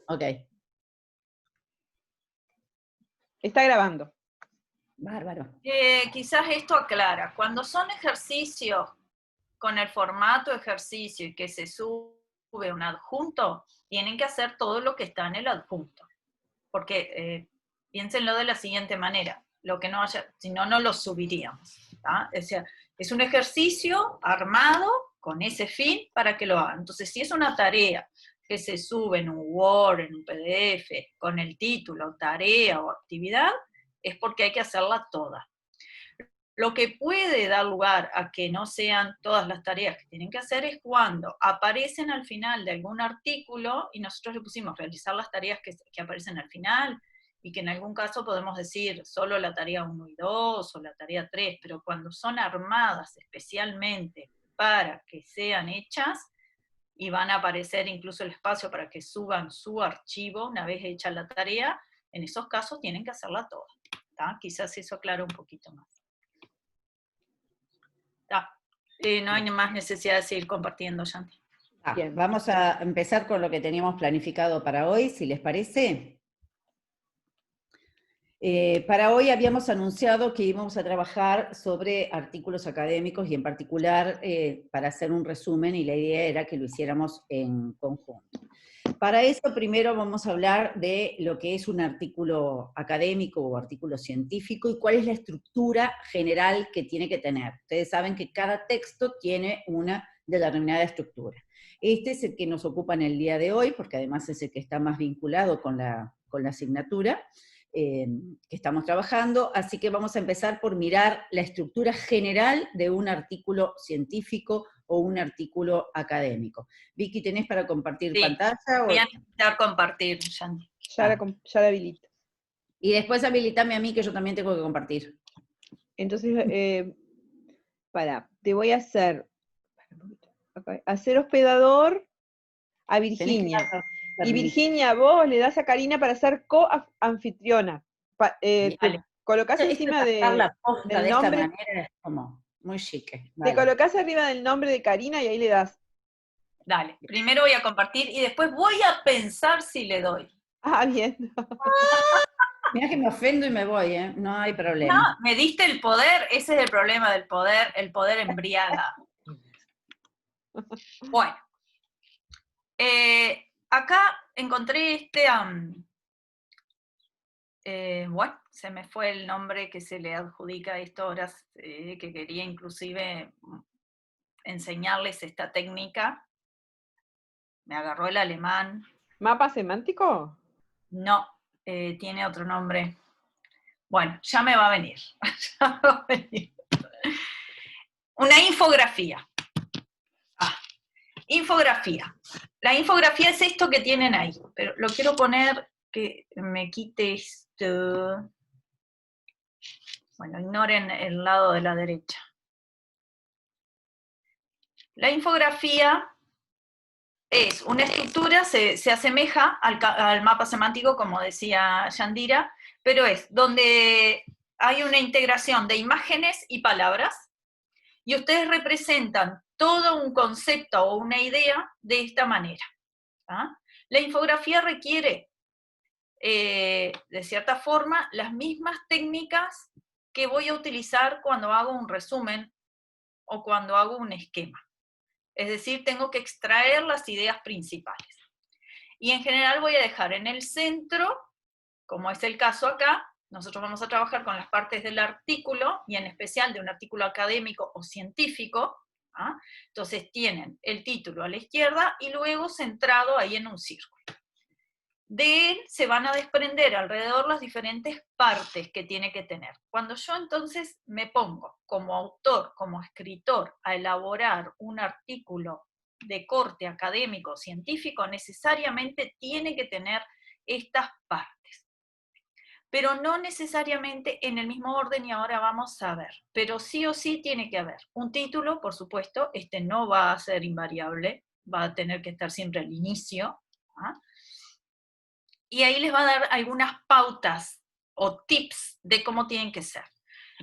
Ok. Está grabando. Bárbaro. Quizás esto aclara. Cuando son ejercicios con el formato ejercicio y que se sube un adjunto, tienen que hacer todo lo que está en el adjunto. Porque piénsenlo de la siguiente manera. Lo que no haya, si no, no lo subiríamos. ¿tá? O sea, es un ejercicio armado con ese fin para que lo hagan. Entonces, si es una tarea que se sube en un Word, en un PDF, con el título, tarea o actividad, es porque hay que hacerla toda. Lo que puede dar lugar a que no sean todas las tareas que tienen que hacer es cuando aparecen al final de algún artículo, y nosotros le pusimos realizar las tareas que aparecen al final, y que en algún caso podemos decir solo la tarea 1 y 2, o la tarea 3, pero cuando son armadas especialmente para que sean hechas, y van a aparecer incluso el espacio para que suban su archivo una vez hecha la tarea, en esos casos tienen que hacerla toda. ¿tá? Quizás eso aclara un poquito más. No hay más necesidad de seguir compartiendo, Yanti. Bien, vamos a empezar con lo que teníamos planificado para hoy, si les parece. Para hoy habíamos anunciado que íbamos a trabajar sobre artículos académicos y en particular para hacer un resumen, y la idea era que lo hiciéramos en conjunto. Para eso primero vamos a hablar de lo que es un artículo académico o artículo científico y cuál es la estructura general que tiene que tener. Ustedes saben que cada texto tiene una determinada estructura. Este es el que nos ocupa en el día de hoy, porque además es el que está más vinculado con la asignatura que estamos trabajando, así que vamos a empezar por mirar la estructura general de un artículo científico o un artículo académico. Vicky, ¿tenés para compartir pantalla? Voy a necesitar compartir, Yanti. Ya la habilito. Y después habilitame a mí, que yo también tengo que compartir. Entonces, te voy a hacer hospedador a Virginia. Y Virginia, vos le das a Karina para ser co-anfitriona. Colocás encima la posta del de nombre. Esta manera es como muy chique. Te colocás arriba del nombre de Karina y ahí le das. Dale, primero voy a compartir y después voy a pensar si le doy. Ah, bien. Mirá que me ofendo y me voy, ¿eh? No hay problema. No, me diste el poder, ese es el problema del poder, el poder embriaga. Bueno, acá encontré bueno, se me fue el nombre que se le adjudica a esto ahora, que quería inclusive enseñarles esta técnica. Me agarró el alemán. ¿Mapa semántico? No, tiene otro nombre. Bueno, ya me va a venir. Ya me va a venir. Una infografía. Infografía. La infografía es esto que tienen ahí, pero lo quiero poner que me quite esto. Bueno, ignoren el lado de la derecha. La infografía es una estructura, se asemeja al mapa semántico, como decía Yandira, pero es donde hay una integración de imágenes y palabras, y ustedes representan todo un concepto o una idea de esta manera. ¿ah? La infografía requiere, de cierta forma, las mismas técnicas que voy a utilizar cuando hago un resumen o cuando hago un esquema. Es decir, tengo que extraer las ideas principales. Y en general voy a dejar en el centro, como es el caso acá, nosotros vamos a trabajar con las partes del artículo, y en especial de un artículo académico o científico. ¿ah? Entonces tienen el título a la izquierda y luego centrado ahí en un círculo. De él se van a desprender alrededor las diferentes partes que tiene que tener. Cuando yo entonces me pongo como autor, como escritor, a elaborar un artículo de corte académico, científico, necesariamente tiene que tener estas partes. Pero no necesariamente en el mismo orden, y ahora vamos a ver. Pero sí o sí tiene que haber un título, por supuesto, este no va a ser invariable, va a tener que estar siempre al inicio, ¿ah? Y ahí les va a dar algunas pautas o tips de cómo tienen que ser.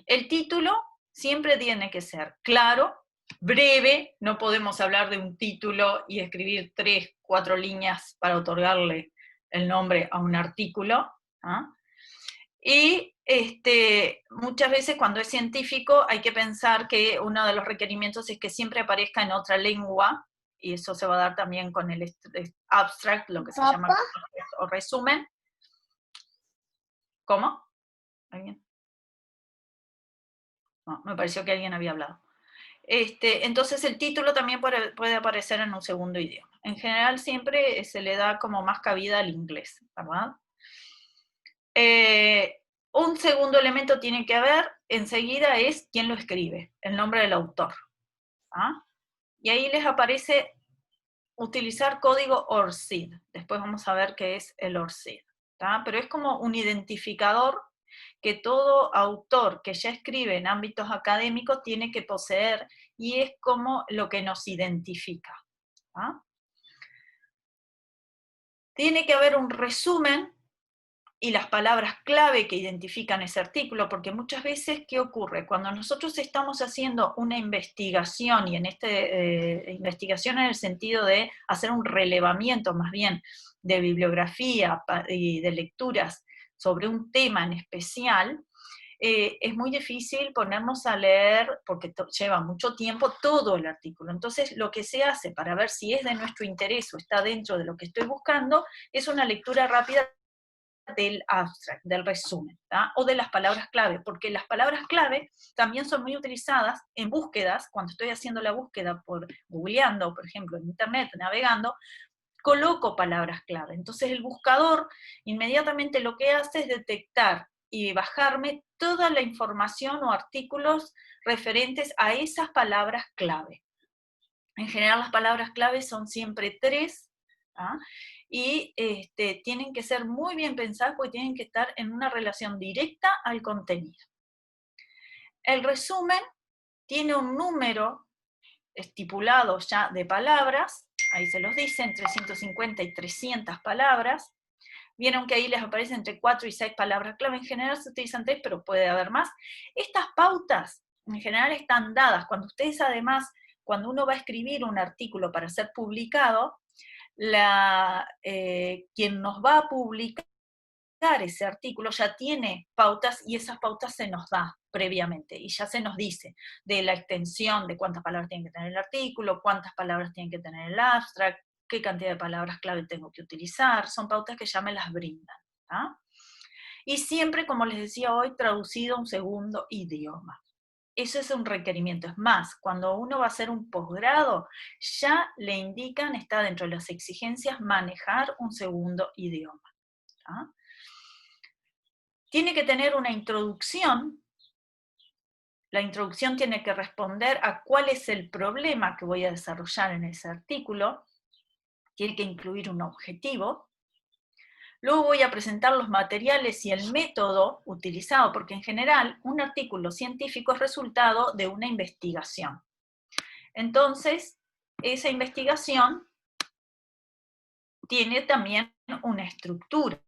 El título siempre tiene que ser claro, breve, no podemos hablar de un título y escribir 3, 4 líneas para otorgarle el nombre a un artículo, ¿ah? Y muchas veces cuando es científico hay que pensar que uno de los requerimientos es que siempre aparezca en otra lengua, y eso se va a dar también con el abstract, lo que se llama o resumen. ¿Cómo? ¿Alguien? No, me pareció que alguien había hablado. Entonces el título también puede aparecer en un segundo idioma. En general siempre se le da como más cabida al inglés, ¿verdad? Un segundo elemento tiene que haber, enseguida, es quién lo escribe, el nombre del autor. ¿Ah? Y ahí les aparece utilizar código ORCID. Después vamos a ver qué es el ORCID. ¿Tá? Pero es como un identificador que todo autor que ya escribe en ámbitos académicos tiene que poseer, y es como lo que nos identifica. ¿Ah? Tiene que haber un resumen y las palabras clave que identifican ese artículo, porque muchas veces, ¿qué ocurre? Cuando nosotros estamos haciendo una investigación, y en investigación en el sentido de hacer un relevamiento más bien de bibliografía y de lecturas sobre un tema en especial, es muy difícil ponernos a leer, porque lleva mucho tiempo, todo el artículo. Entonces, lo que se hace para ver si es de nuestro interés o está dentro de lo que estoy buscando, es una lectura rápida del abstract, del resumen, ¿tá? O de las palabras clave, porque las palabras clave también son muy utilizadas en búsquedas. Cuando estoy haciendo la búsqueda googleando, por ejemplo, en internet, navegando, coloco palabras clave. Entonces el buscador inmediatamente lo que hace es detectar y bajarme toda la información o artículos referentes a esas palabras clave. En general las palabras clave son siempre 3, ¿ah? Y tienen que ser muy bien pensadas porque tienen que estar en una relación directa al contenido. El resumen tiene un número estipulado ya de palabras, ahí se los dice, entre 150 y 300 palabras. Vieron que ahí les aparece entre 4 y 6 palabras clave. En general se utilizan 3, pero puede haber más. Estas pautas en general están dadas. Cuando ustedes además, cuando uno va a escribir un artículo para ser publicado, quien nos va a publicar ese artículo ya tiene pautas, y esas pautas se nos da previamente, y ya se nos dice de la extensión, de cuántas palabras tiene que tener el artículo, cuántas palabras tiene que tener el abstract, qué cantidad de palabras clave tengo que utilizar. Son pautas que ya me las brindan, ¿tá? Y siempre, como les decía hoy, traducido a un segundo idioma. Eso es un requerimiento. Es más, cuando uno va a hacer un posgrado, ya le indican, está dentro de las exigencias, manejar un segundo idioma, ¿tá? Tiene que tener una introducción. La introducción tiene que responder a cuál es el problema que voy a desarrollar en ese artículo. Tiene que incluir un objetivo. Luego voy a presentar los materiales y el método utilizado, porque en general un artículo científico es resultado de una investigación. Entonces, esa investigación tiene también una estructura,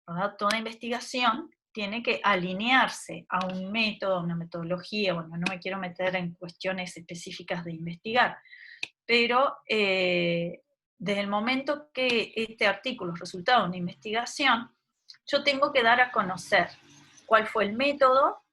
¿verdad? Toda investigación tiene que alinearse a un método, a una metodología. Bueno, no me quiero meter en cuestiones específicas de investigar, pero desde el momento que este artículo es resultado de una investigación, yo tengo que dar a conocer cuál fue el método,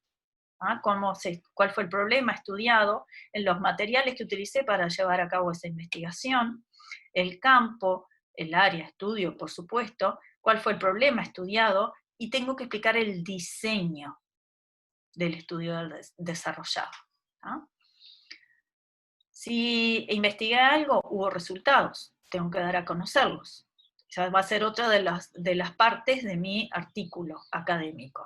¿ah? Cuál fue el problema estudiado, en los materiales que utilicé para llevar a cabo esa investigación, el campo, el área de estudio, por supuesto, cuál fue el problema estudiado, y tengo que explicar el diseño del estudio desarrollado, ¿ah? Si investigué algo, hubo resultados, tengo que dar a conocerlos. Esa va a ser otra de las partes de mi artículo académico,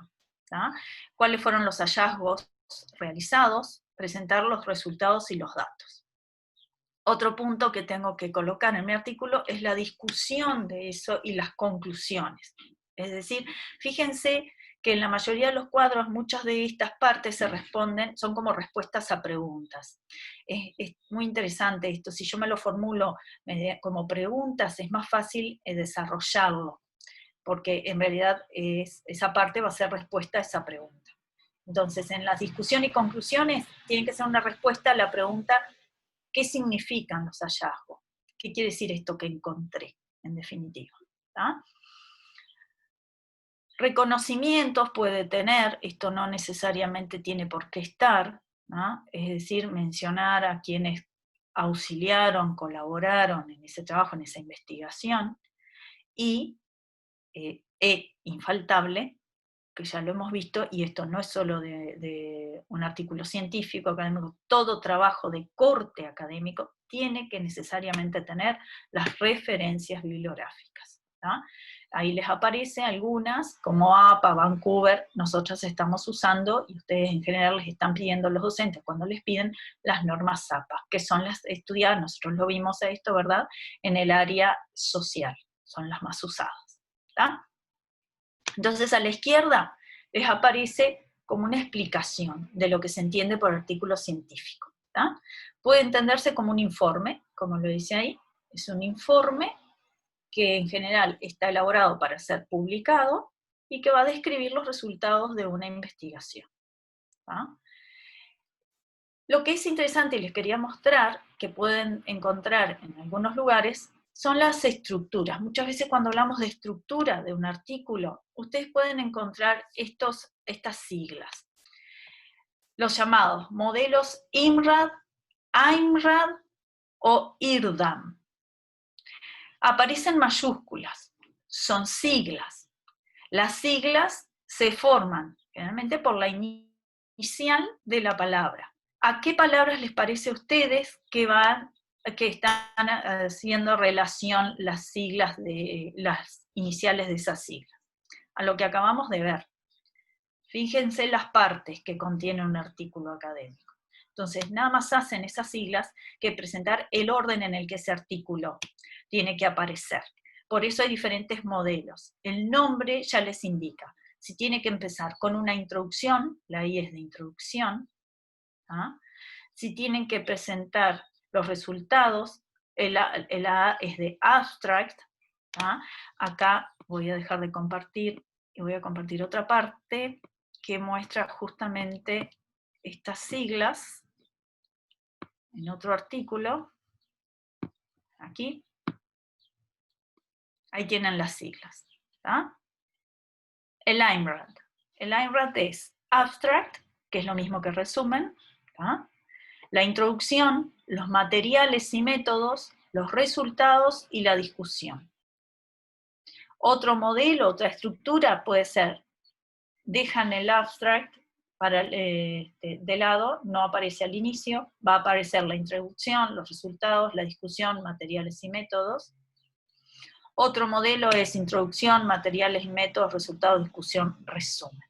¿tá? ¿Cuáles fueron los hallazgos realizados? Presentar los resultados y los datos. Otro punto que tengo que colocar en mi artículo es la discusión de eso y las conclusiones. Es decir, fíjense que en la mayoría de los cuadros muchas de estas partes son como respuestas a preguntas. Es muy interesante esto. Si yo me lo formulo como preguntas, es más fácil desarrollarlo, porque en realidad esa parte va a ser respuesta a esa pregunta. Entonces, en las discusiones y conclusiones tiene que ser una respuesta a la pregunta: ¿qué significan los hallazgos? ¿Qué quiere decir esto que encontré, en definitiva? ¿Tá? Reconocimientos puede tener, esto no necesariamente tiene por qué estar, ¿no? Es decir, mencionar a quienes auxiliaron, colaboraron en ese trabajo, en esa investigación, y infaltable, que ya lo hemos visto, y esto no es solo de un artículo científico académico, todo trabajo de corte académico tiene que necesariamente tener las referencias bibliográficas, ¿no? Ahí les aparece algunas, como APA, Vancouver, nosotros estamos usando, y ustedes en general les están pidiendo a los docentes cuando les piden las normas APA, que son las estudiadas, nosotros lo vimos a esto, ¿verdad?, en el área social, son las más usadas, ¿tá? Entonces a la izquierda les aparece como una explicación de lo que se entiende por artículo científico, ¿tá? Puede entenderse como un informe, como lo dice ahí, es un informe que en general está elaborado para ser publicado y que va a describir los resultados de una investigación, ¿tá? Lo que es interesante y les quería mostrar, que pueden encontrar en algunos lugares, son las estructuras. Muchas veces cuando hablamos de estructura de un artículo, ustedes pueden encontrar estas siglas. Los llamados modelos IMRAD, AIMRAD o IRDAM. Aparecen mayúsculas, son siglas. Las siglas se forman generalmente por la inicial de la palabra. ¿A qué palabras les parece a ustedes que están haciendo relación las siglas las iniciales de esas siglas? A lo que acabamos de ver. Fíjense las partes que contiene un artículo académico. Entonces, nada más hacen esas siglas que presentar el orden en el que ese artículo tiene que aparecer. Por eso hay diferentes modelos. El nombre ya les indica. Si tiene que empezar con una introducción, la I es de introducción. ¿Ah? Si tienen que presentar los resultados, el A es de abstract. ¿Ah? Acá voy a dejar de compartir y voy a compartir otra parte que muestra justamente estas siglas en otro artículo. Aquí. Ahí tienen las siglas. ¿Ah? El IMRAD. El IMRAD es abstract, que es lo mismo que resumen. ¿Ah? La introducción, los materiales y métodos, los resultados y la discusión. Otro modelo, otra estructura puede ser, dejan el abstract de lado, no aparece al inicio, va a aparecer la introducción, los resultados, la discusión, materiales y métodos. Otro modelo es introducción, materiales y métodos, resultados, discusión, resumen.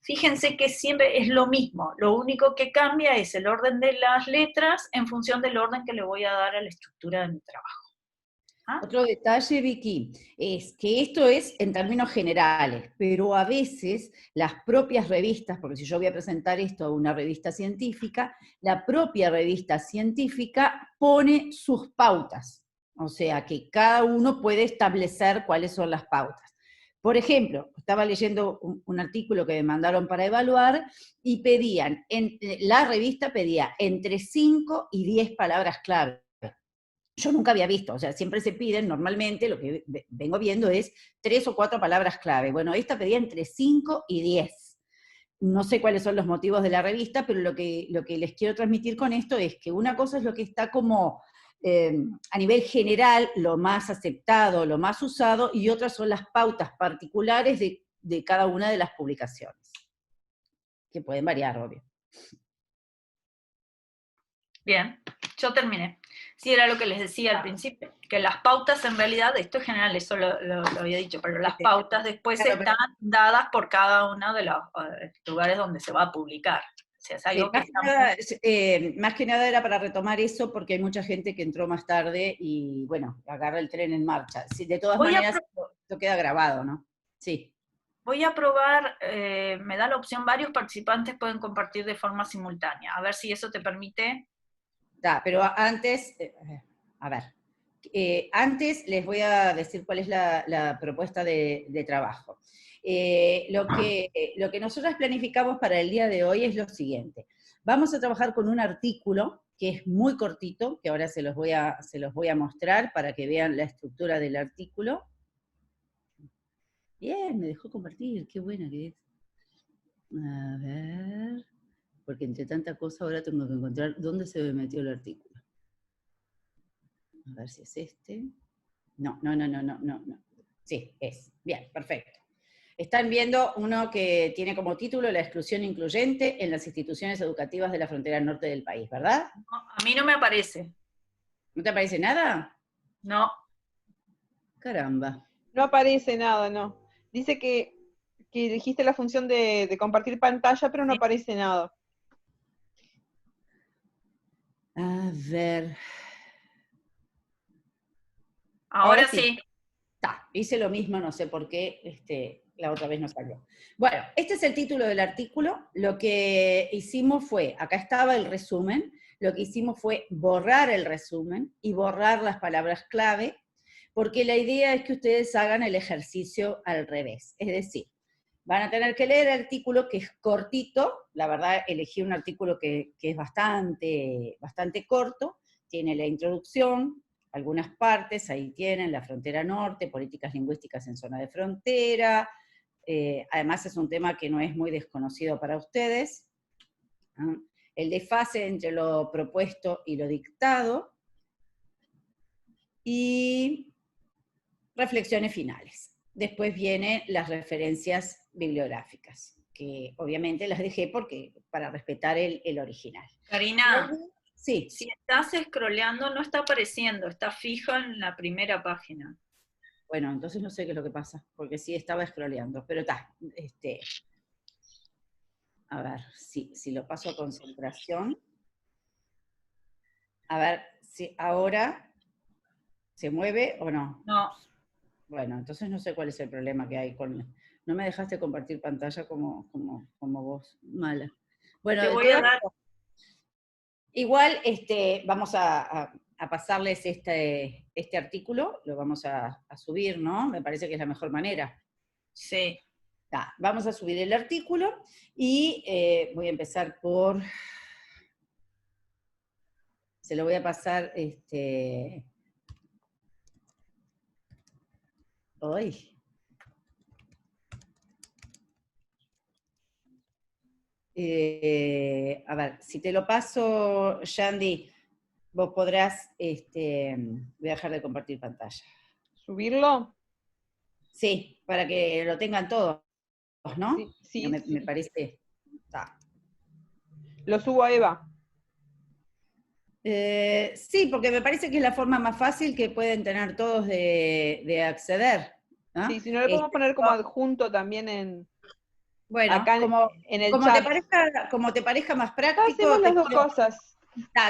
Fíjense que siempre es lo mismo, lo único que cambia es el orden de las letras en función del orden que le voy a dar a la estructura de mi trabajo. ¿Ah? Otro detalle, Vicky, es que esto es en términos generales, pero a veces las propias revistas, porque si yo voy a presentar esto a una revista científica, la propia revista científica pone sus pautas, o sea que cada uno puede establecer cuáles son las pautas. Por ejemplo, estaba leyendo un artículo que me mandaron para evaluar y pedían, la revista pedía entre 5 y 10 palabras clave. Yo nunca había visto, o sea, siempre se piden, normalmente lo que vengo viendo es 3 o 4 palabras clave. Bueno, esta pedía entre 5 y 10. No sé cuáles son los motivos de la revista, pero lo que les quiero transmitir con esto es que una cosa es lo que está como a nivel general, lo más aceptado, lo más usado, y otras son las pautas particulares de cada una de las publicaciones, que pueden variar, obvio. Bien, yo terminé. Sí, era lo que les decía al principio, que las pautas en realidad, esto en general, eso lo había dicho, pero las pautas después están dadas por cada uno de los lugares donde se va a publicar. O sea, es algo más que nada era para retomar eso, porque hay mucha gente que entró más tarde y, bueno, agarra el tren en marcha. Sí, de todas maneras, esto queda grabado, ¿no? Sí. Voy a probar, me da la opción, varios participantes pueden compartir de forma simultánea. A ver si eso te permite. Pero antes, a ver, antes les voy a decir cuál es la propuesta de trabajo. Lo que nosotros planificamos para el día de hoy es lo siguiente. Vamos a trabajar con un artículo que es muy cortito, que ahora se los voy a mostrar para que vean la estructura del artículo. Bien, me dejó compartir, qué buena que es. A ver, porque entre tanta cosa ahora tengo que encontrar dónde se me metió el artículo. A ver si es este. No. Sí, es. Bien, perfecto. Están viendo uno que tiene como título La exclusión incluyente en las instituciones educativas de la frontera norte del país, ¿verdad? No, a mí no me aparece. ¿No te aparece nada? No. Caramba. No aparece nada, no. Dice que dijiste la función de compartir pantalla, pero no aparece nada. A ver. Ahora sí. Hice lo mismo, no sé por qué, la otra vez no salió. Bueno, este es el título del artículo. Lo que hicimos fue, acá estaba el resumen, lo que hicimos fue borrar el resumen y borrar las palabras clave, porque la idea es que ustedes hagan el ejercicio al revés. Es decir, van a tener que leer el artículo que es cortito, la verdad elegí un artículo que es bastante corto, tiene la introducción, algunas partes, ahí tienen la frontera norte, políticas lingüísticas en zona de frontera, además es un tema que no es muy desconocido para ustedes, ¿no? El desfase entre lo propuesto y lo dictado, y reflexiones finales. Después vienen las referencias bibliográficas, que obviamente las dejé para respetar el original. Karina, sí. Si estás scrolleando no está apareciendo, está fijo en la primera página. Bueno, entonces no sé qué es lo que pasa, porque sí estaba scrolleando, pero está, a ver, si lo paso a concentración, a ver si ahora se mueve o no. No. Bueno, entonces no sé cuál es el problema que hay con... No me dejaste compartir pantalla como vos, mala. Bueno, Te voy a dar... Igual vamos a pasarles este artículo, lo vamos a subir, ¿no? Me parece que es la mejor manera. Sí. Vamos a subir el artículo y voy a empezar por... Se lo voy a pasar, hoy. A ver, si te lo paso, Yandy, vos podrás, voy a dejar de compartir pantalla. ¿Subirlo? Sí, para que lo tengan todos, ¿no? Sí. Me parece. Lo subo a Eva. Sí, porque me parece que es la forma más fácil que pueden tener todos de acceder, ¿no? Sí, si no le podemos poner como adjunto también en... Bueno, acá en el como chat. te parezca más práctico. Hacemos las dos cosas.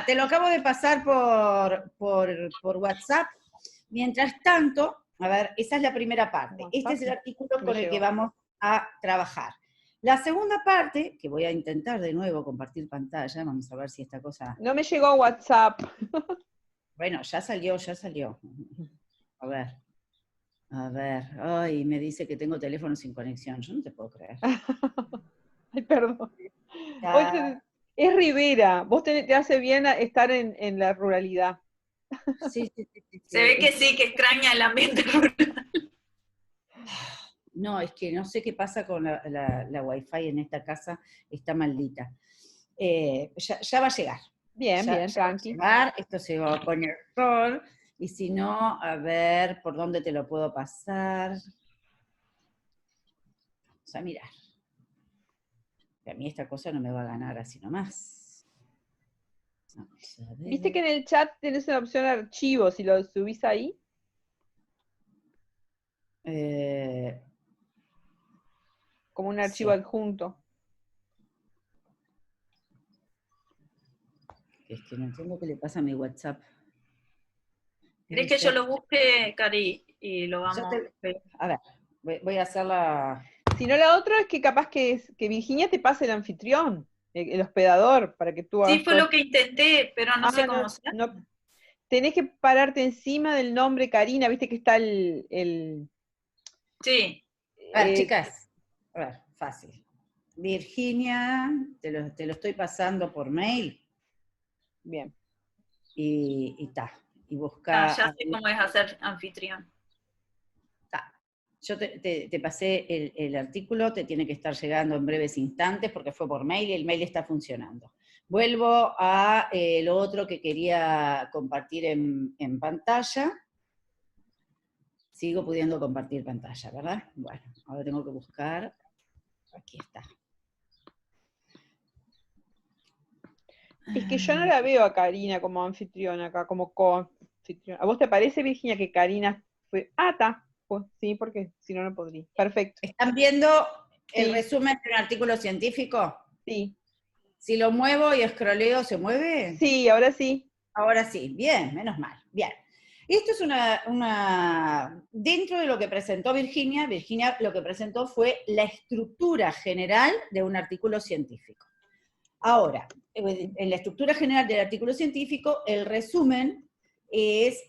Te lo acabo de pasar por WhatsApp. Mientras tanto, a ver, esa es la primera parte. Este es el artículo con el que vamos a trabajar. La segunda parte, que voy a intentar de nuevo compartir pantalla, vamos a ver si esta cosa... No me llegó a WhatsApp. Bueno, ya salió. A ver, ay, me dice que tengo teléfono sin conexión, yo no te puedo creer. Ay, perdón. Oye, es Rivera, vos te hace bien estar en la ruralidad. Sí. Se ve que sí, que extraña el ambiente rural. No, es que no sé qué pasa con la Wi-Fi en esta casa, está maldita. Ya va a llegar. Bien, tranqui. Esto se va a poner sol, y si no, a ver por dónde te lo puedo pasar. Vamos a mirar. Que a mí esta cosa no me va a ganar así nomás. ¿Viste que en el chat tenés una opción archivo? Si lo subís ahí. Como un archivo adjunto. Es que no entiendo qué le pasa a mi WhatsApp. ¿Querés que yo lo busque, Cari, y lo vamos a ver, voy a hacer la... Si no, la otra es que capaz que Virginia te pase el anfitrión, el hospedador, para que tú hagas... Sí, fue lo que intenté, pero no sé cómo se hace. Tenés que pararte encima del nombre Karina, viste que está el... Sí. A ver, chicas, a ver, fácil. Virginia, te lo estoy pasando por mail. Bien. Y está. Y busca... ya sé cómo es hacer anfitrión. Yo te pasé el artículo, te tiene que estar llegando en breves instantes porque fue por mail y el mail está funcionando. Vuelvo a lo otro que quería compartir en pantalla. Sigo pudiendo compartir pantalla, ¿verdad? Bueno, ahora tengo que buscar. Aquí está. Es que yo no la veo a Karina como anfitriona acá, como co-anfitriona. ¿A vos te parece, Virginia, que Karina fue? Ah, está. Pues, sí, porque si no, no podría. Perfecto. ¿Están viendo el Sí. resumen de un artículo científico? Sí. Si lo muevo y escroleo, ¿se mueve? Sí, ahora sí. Ahora sí, bien, menos mal, bien. Esto es dentro de lo que presentó Virginia lo que presentó fue la estructura general de un artículo científico. Ahora, en la estructura general del artículo científico, el resumen es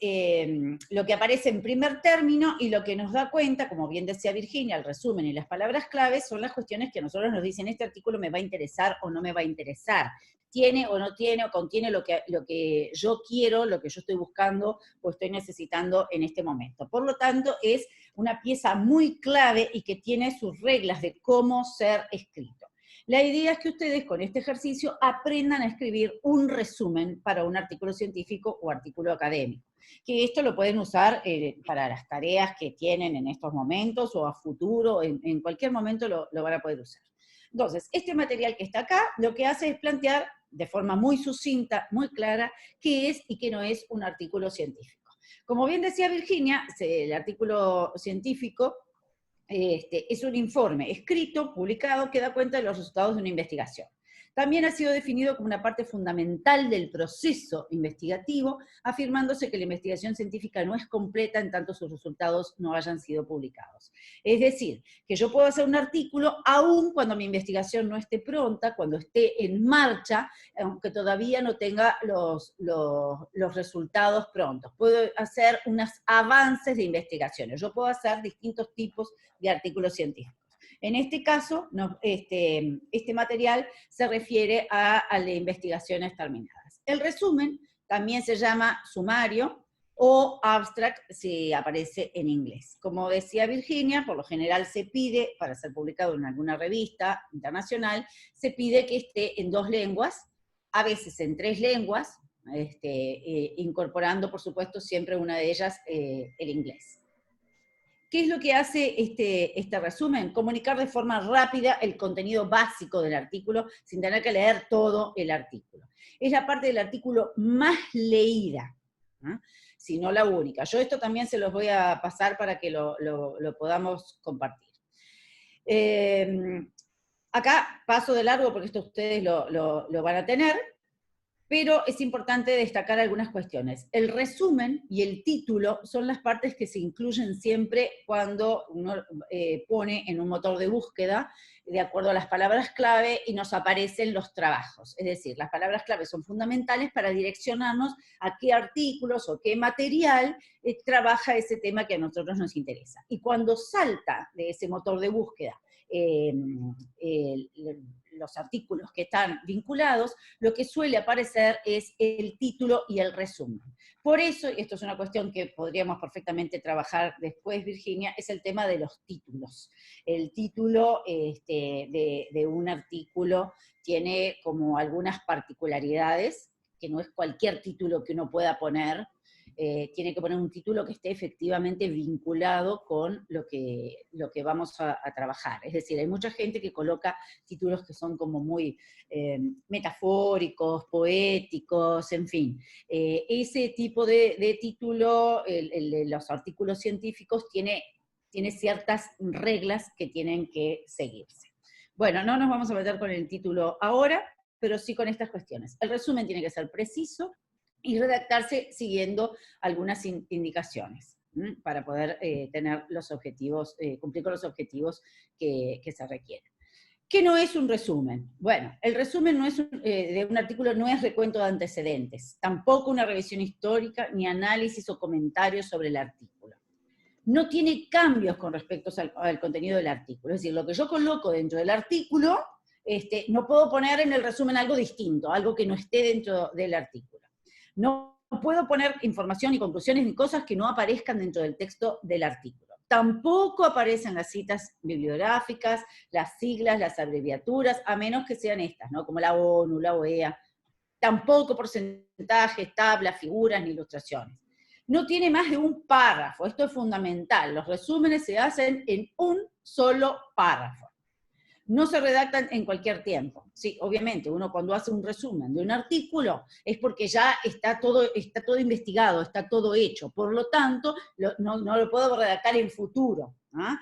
lo que aparece en primer término y lo que nos da cuenta, como bien decía Virginia, el resumen y las palabras claves son las cuestiones que a nosotros nos dicen, este artículo me va a interesar o no me va a interesar, tiene o no tiene, o contiene lo que yo quiero, lo que yo estoy buscando o estoy necesitando en este momento. Por lo tanto, es una pieza muy clave y que tiene sus reglas de cómo ser escrito. La idea es que ustedes con este ejercicio aprendan a escribir un resumen para un artículo científico o artículo académico, que esto lo pueden usar para las tareas que tienen en estos momentos o a futuro, en cualquier momento lo van a poder usar. Entonces, este material que está acá lo que hace es plantear de forma muy sucinta, muy clara, qué es y qué no es un artículo científico. Como bien decía Virginia, el artículo científico es un informe escrito, publicado, que da cuenta de los resultados de una investigación. También ha sido definido como una parte fundamental del proceso investigativo, afirmándose que la investigación científica no es completa en tanto sus resultados no hayan sido publicados. Es decir, que yo puedo hacer un artículo aún cuando mi investigación no esté pronta, cuando esté en marcha, aunque todavía no tenga los resultados prontos. Puedo hacer unos avances de investigaciones. Yo puedo hacer distintos tipos de artículos científicos. En este caso, este material se refiere a las investigaciones terminadas. El resumen también se llama sumario o abstract si aparece en inglés. Como decía Virginia, por lo general se pide, para ser publicado en alguna revista internacional, se pide que esté en 2 lenguas, a veces en 3 lenguas, incorporando, por supuesto, siempre una de ellas el inglés. ¿Qué es lo que hace este resumen? Comunicar de forma rápida el contenido básico del artículo sin tener que leer todo el artículo. Es la parte del artículo más leída, ¿no? Si no la única. Yo esto también se los voy a pasar para que lo podamos compartir. Acá paso de largo porque esto ustedes lo van a tener, pero es importante destacar algunas cuestiones. El resumen y el título son las partes que se incluyen siempre cuando uno pone en un motor de búsqueda, de acuerdo a las palabras clave, y nos aparecen los trabajos. Es decir, las palabras clave son fundamentales para direccionarnos a qué artículos o qué material trabaja ese tema que a nosotros nos interesa. Y cuando salta de ese motor de búsqueda los artículos que están vinculados, lo que suele aparecer es el título y el resumen. Por eso, y esto es una cuestión que podríamos perfectamente trabajar después, Virginia, es el tema de los títulos. El título de un artículo tiene como algunas particularidades, que no es cualquier título que uno pueda poner, tiene que poner un título que esté efectivamente vinculado con lo que vamos a trabajar. Es decir, hay mucha gente que coloca títulos que son como muy metafóricos, poéticos, en fin. Ese tipo de título, el de los artículos científicos, tiene ciertas reglas que tienen que seguirse. Bueno, no nos vamos a meter con el título ahora, pero sí con estas cuestiones. El resumen tiene que ser preciso, y redactarse siguiendo algunas indicaciones para poder tener los objetivos, cumplir con los objetivos que se requieren. ¿Qué no es un resumen? Bueno, el resumen de un artículo no es recuento de antecedentes, tampoco una revisión histórica, ni análisis o comentarios sobre el artículo. No tiene cambios con respecto al contenido del artículo, es decir, lo que yo coloco dentro del artículo, no puedo poner en el resumen algo distinto, algo que no esté dentro del artículo. No puedo poner información ni conclusiones ni cosas que no aparezcan dentro del texto del artículo. tampoco aparecen las citas bibliográficas, las siglas, las abreviaturas, a menos que sean estas, ¿no? Como la ONU, la OEA. Tampoco porcentajes, tablas, figuras ni ilustraciones. No tiene más de un párrafo, esto es fundamental. Los resúmenes se hacen en un solo párrafo. No se redactan en cualquier tiempo. Sí, obviamente, uno cuando hace un resumen de un artículo es porque ya está todo investigado, está todo hecho. Por lo tanto, no lo puedo redactar en futuro. ¿Ah?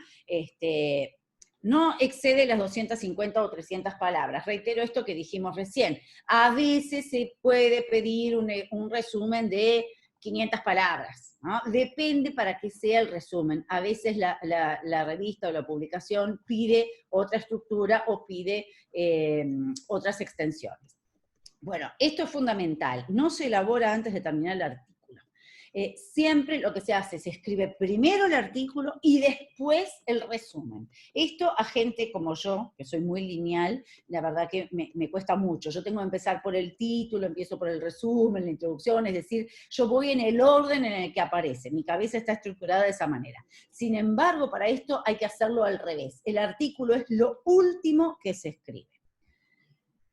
No excede las 250 o 300 palabras. Reitero esto que dijimos recién. A veces se puede pedir un resumen de 500 palabras, ¿no? Depende para qué sea el resumen. A veces la revista o la publicación pide otra estructura o pide otras extensiones. Bueno, esto es fundamental. No se elabora antes de terminar el artículo. Siempre lo que se hace, se escribe primero el artículo y después el resumen. Esto a gente como yo, que soy muy lineal, la verdad que me cuesta mucho. Yo tengo que empezar por el título, empiezo por el resumen, la introducción, es decir, yo voy en el orden en el que aparece. Mi cabeza está estructurada de esa manera. Sin embargo, para esto hay que hacerlo al revés. El artículo es lo último que se escribe.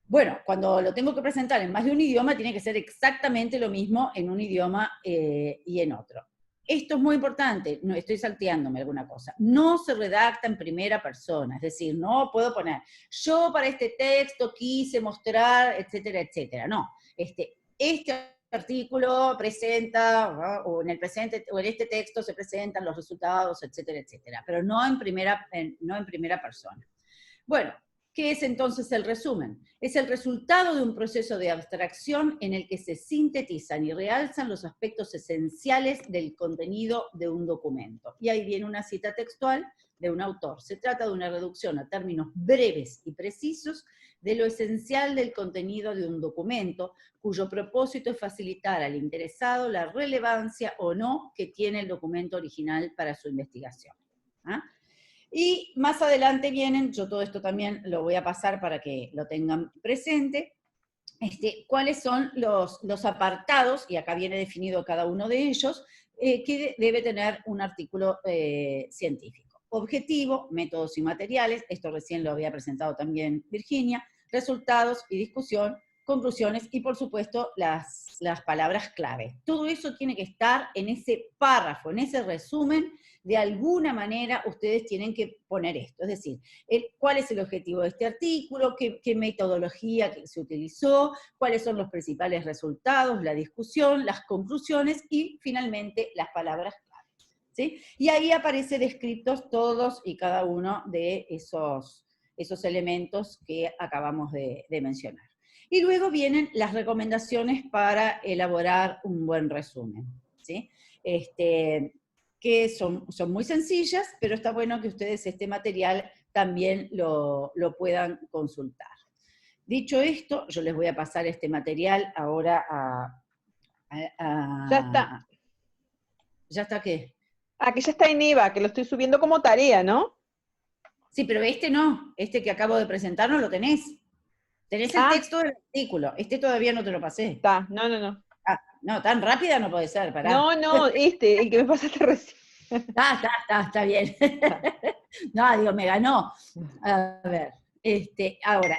Bueno, cuando lo tengo que presentar en más de un idioma, tiene que ser exactamente lo mismo en un idioma y en otro. Esto es muy importante, no estoy salteándome alguna cosa. No se redacta en primera persona, es decir, no puedo poner, yo para este texto quise mostrar, etcétera, etcétera. No, este artículo presenta, ¿no? O en el presente, o en este texto se presentan los resultados, etcétera, etcétera, pero no en primera persona. Bueno, ¿qué es entonces el resumen? Es el resultado de un proceso de abstracción en el que se sintetizan y realzan los aspectos esenciales del contenido de un documento. Y ahí viene una cita textual de un autor. Se trata de una reducción a términos breves y precisos de lo esencial del contenido de un documento, cuyo propósito es facilitar al interesado la relevancia o no que tiene el documento original para su investigación. ¿Ah? Y más adelante vienen, yo todo esto también lo voy a pasar para que lo tengan presente, cuáles son los apartados, y acá viene definido cada uno de ellos, que debe tener un artículo científico. Objetivo, métodos y materiales, esto recién lo había presentado también Virginia, resultados y discusión, conclusiones y, por supuesto, las palabras clave. Todo eso tiene que estar en ese párrafo, en ese resumen. De alguna manera ustedes tienen que poner esto, es decir, cuál es el objetivo de este artículo, qué metodología se utilizó, cuáles son los principales resultados, la discusión, las conclusiones y, finalmente, las palabras clave. ¿Sí? Y ahí aparecen descritos todos y cada uno de esos elementos que acabamos de mencionar. Y luego vienen las recomendaciones para elaborar un buen resumen, ¿sí? Que son muy sencillas, pero está bueno que ustedes este material también lo puedan consultar. Dicho esto, yo les voy a pasar este material ahora Ya está. ¿Ya está qué? Ah, que ya está en EVA, que lo estoy subiendo como tarea, ¿no? Sí, pero no, este que acabo de presentar no lo tenés. Tenés el texto del artículo, este todavía no te lo pasé. Está, no. Ah, no, tan rápida no puede ser, pará. No, el que me pasaste recién. Está bien. No, digo, me ganó. A ver, ahora,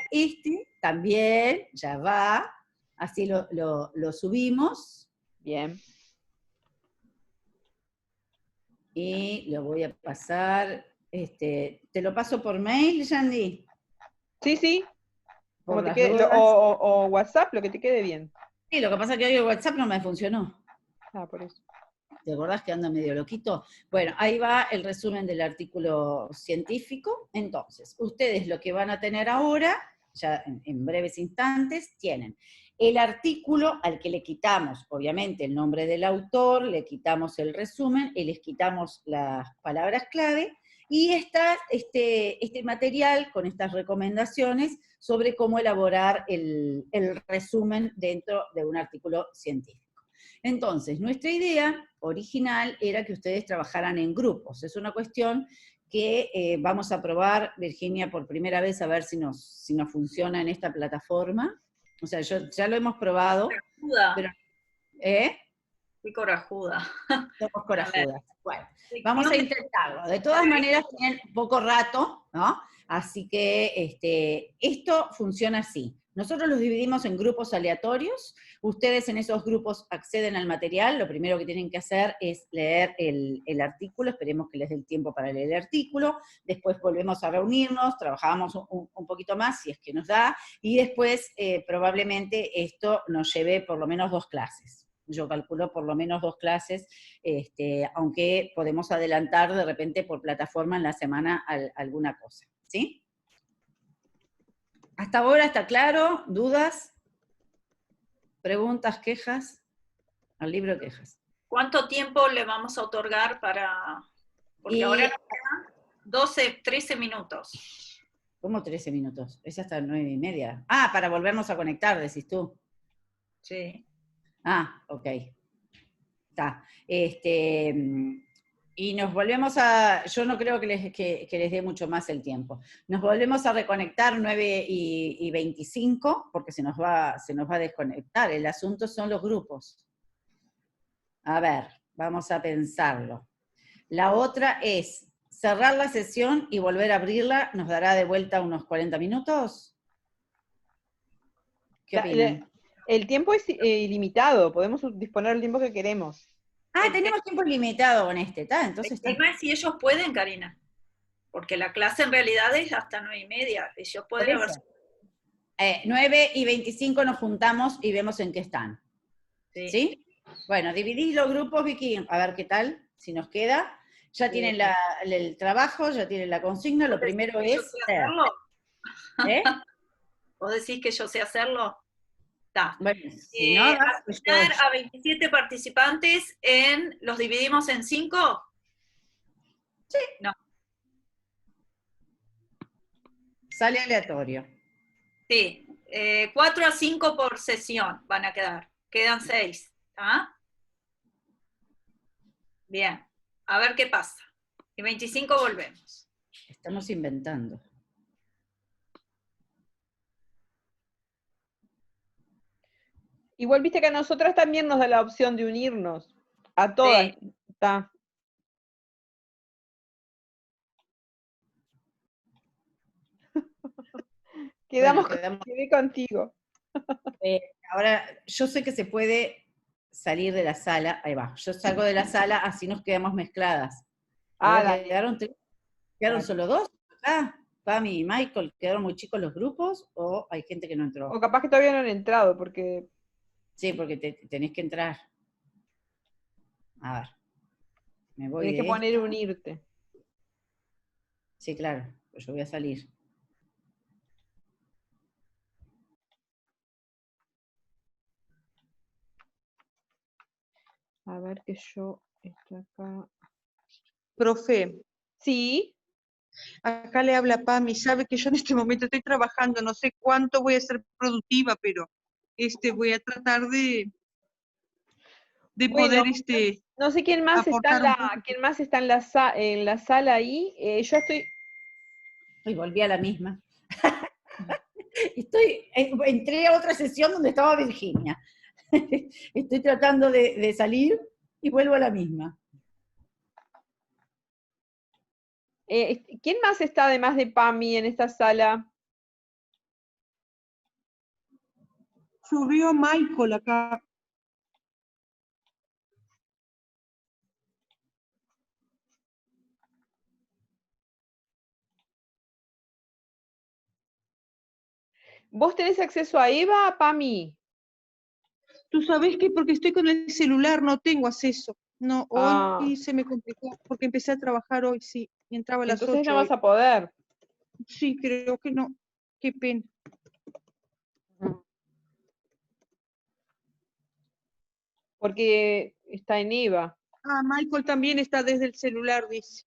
también ya va, así lo subimos. Bien. Y lo voy a pasar, ¿te lo paso por mail, Yandy? Sí. Como te quede, o WhatsApp, lo que te quede bien. Sí, lo que pasa es que hoy el WhatsApp no me funcionó. Ah, por eso. ¿Te acordás que anda medio loquito? Bueno, ahí va el resumen del artículo científico. Entonces, ustedes lo que van a tener ahora, ya en breves instantes, tienen el artículo al que le quitamos, obviamente, el nombre del autor, le quitamos el resumen, y les quitamos las palabras clave, y está este material con estas recomendaciones sobre cómo elaborar el resumen dentro de un artículo científico. Entonces, nuestra idea original era que ustedes trabajaran en grupos. Es una cuestión que vamos a probar, Virginia, por primera vez, a ver si nos funciona en esta plataforma. O sea, ya lo hemos probado. Pero, Qué corajuda. Somos corajudas. Bueno, vamos a Sección de- intentarlo. De todas maneras, tienen poco rato, ¿no? Así que esto funciona así. Nosotros los dividimos en grupos aleatorios. Ustedes en esos grupos acceden al material. Lo primero que tienen que hacer es leer el artículo. Esperemos que les dé el tiempo para leer el artículo. Después volvemos a reunirnos, trabajamos un poquito más, si es que nos da, y después probablemente esto nos lleve por lo menos 2 clases. Yo calculo por lo menos 2 clases, aunque podemos adelantar de repente por plataforma en la semana alguna cosa, ¿sí? ¿Hasta ahora está claro? ¿Dudas? ¿Preguntas? ¿Quejas? Al libro de quejas. ¿Cuánto tiempo le vamos a otorgar para...? Porque ahora nos quedan 12, 13 minutos. ¿Cómo 13 minutos? Es hasta 9:30. Ah, para volvernos a conectar, decís tú. Sí. Ah, ok. Está. Y nos volvemos a, yo no creo que les dé mucho más el tiempo. Nos volvemos a reconectar 9:25, porque se nos va a desconectar. El asunto son los grupos. A ver, vamos a pensarlo. La otra es cerrar la sesión y volver a abrirla. ¿Nos dará de vuelta unos 40 minutos? ¿Qué opinan? El tiempo es ilimitado, podemos disponer del tiempo que queremos. Ah, tenemos tiempo limitado con ¿está? Entonces El está. tema es si ellos pueden, Karina. Porque la clase en realidad es hasta 9:30. Ellos pueden haber... 9:25 nos juntamos y vemos en qué están. Sí. ¿Sí? Bueno, dividí los grupos, Vicky, a ver qué tal, si nos queda. Ya tienen el trabajo, ya tienen la consigna, lo primero es... ¿Yo sé hacerlo? ¿Eh? ¿Vos decís que yo sé hacerlo? Está. Bueno, si no, Asignar a 27 participantes ¿los dividimos en 5? Sí. No. Sale aleatorio. Sí. 4 a 5 por sesión van a quedar. Quedan 6. ¿Ah? Bien. A ver qué pasa. Y 25 volvemos. Estamos inventando. Igual viste que a nosotras también nos da la opción de unirnos. A todas. Sí. Está. Quedé contigo. Ahora, yo sé que se puede salir de la sala, ahí va, yo salgo de la sala, así nos quedamos mezcladas. Dale. ¿Quedaron solo 2 acá? Pami y Michael, ¿quedaron muy chicos los grupos o hay gente que no entró? O capaz que todavía no han entrado, porque... Sí, porque tenés que entrar. A ver, me voy Tenés que de poner esta. unirte. Sí, claro, pues yo voy a salir. A ver que yo estoy acá. Profe, Sí. acá le habla Pami, sabe que yo en este momento estoy trabajando, no sé cuánto voy a ser productiva, pero voy a tratar de Bueno, poder no sé quién más está aportar un poco. quién más está en la sala ahí. Yo estoy. Y volví a la misma. Entré a otra sesión donde estaba Virginia. Estoy tratando de salir y vuelvo a la misma. ¿Quién más está además de Pami en esta sala? Subió Michael acá. ¿Vos tenés acceso a Eva, Pami? Tú sabes que porque estoy con el celular no tengo acceso. No, hoy se me complicó porque empecé a trabajar hoy, sí, y entraba a las Entonces 8 no hoy. vas a poder. Sí, creo que no. Qué pena. Porque está en Eva. Ah, Michael también está desde el celular, dice.